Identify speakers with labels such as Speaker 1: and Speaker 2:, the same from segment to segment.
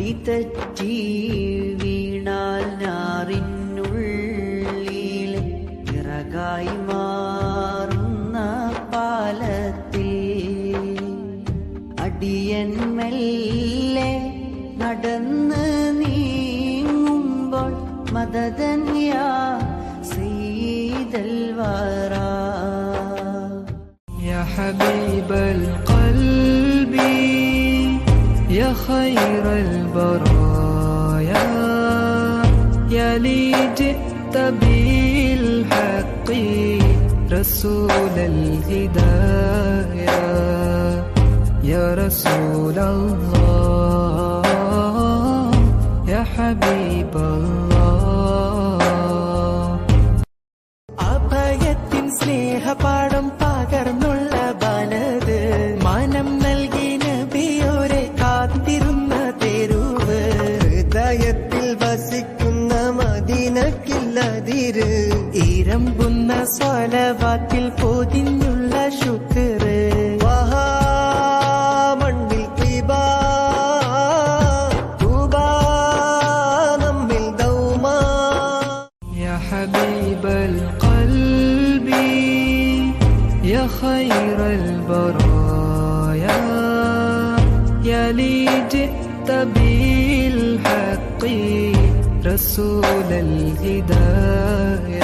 Speaker 1: അടിതെറ്റി വീണാൽ ഞാറിനുള്ളിൽ ഇറകായി മാറുന്ന പാലത്തിൽ അടിയൻ മെല്ലെ നടന്ന് നീങ്ങുമ്പോൾ മദദൻ യാ സയ്യിദൽ വറാ
Speaker 2: യാ ഹബീബൽ ഖൽബി യാ ഖൈറൽ ബറായ യാ ലീ ജിത്ത ബിൽ ഹഖി റസൂലൽ ഹിദായ യാ റസൂലല്ലാഹ് യാ ഹബീബല്ലാഹ്.
Speaker 3: അഭയത്തിൻ സ്നേഹപാഠം പകർന്നുള്ള ബാലത് മാനം നൽകി നബിയോരെ കാത്തിരുന്ന തെരുവ് ഹൃദയത്തിൽ വസിക്കുന്ന മദീനക്കില്ലതിര് ഇരമ്പുന്ന സ്വലവാത്തിൽ പൊതിഞ്ഞുള്ള ശുക്ർ മണ്ണിൽ ത്വീബാ തൂബാ നമ്മിൽ ദൗമാ.
Speaker 2: യാ ഹബീബൽ ഖൽബി യാ ഖൈറൽ ബറായ യാ ലീ ജിത്ത ബിൽ ഹഖി റസൂലൽ ഹിദായ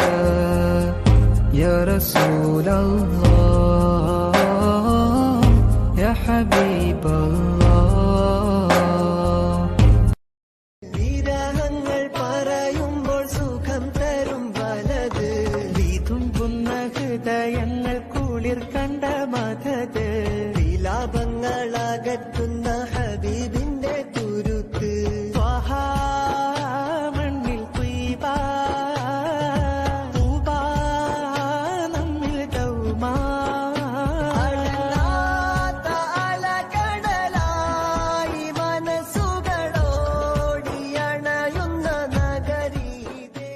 Speaker 2: യാ റസൂലല്ലാഹ് യാ ഹബീബല്ലാഹ്.
Speaker 3: വിരഹങ്ങൾ പറയുമ്പോൾ സുഖം തരും വലത് വിതുമ്പുന്ന ഹൃദയങ്ങൾ കുളിർ കണ്ട മതത് വിലാപങ്ങൾ അകറ്റുന്ന ഹബീബിന്റെ തുരുത്ത് മണ്ണിൽ ത്വീബാ തൂബാ നമ്മിൽ ദൗമാ. അലകടലായി മനസ്സുകളോടിയണയുന്ന നഗരീതേ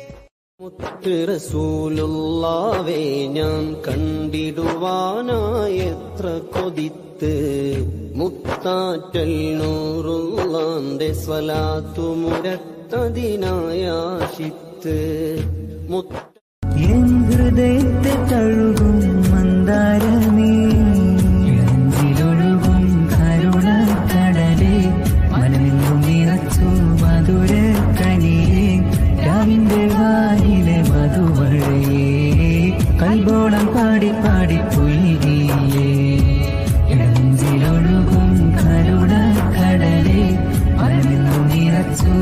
Speaker 1: മുത്ത് റസൂലുള്ളാവേ ഞാൻ കണ്ടിടുവാനായി എത്ര കൊതിത്ത് മുത്താറ്റൽ നൂറുള്ളാന്റെ സ്വലാത്തു മുരത്തതിനായാശിത്ത്
Speaker 3: എൻ ഹൃദയത്തെ തഴുകും മന്ദാരമേ ൊഴുകും കരുണക്കടലേ മനമെന്നും നിറച്ചു മധുര കനിയേ രാവിന്റെ വാനിലെ മധുവഴയേ കൽബോളം പാടി പാടി പൊയ്യേ ഇടഞ്ചിലൊഴുകും കരുണക്കടലേ മനമെന്നും നിറച്ചു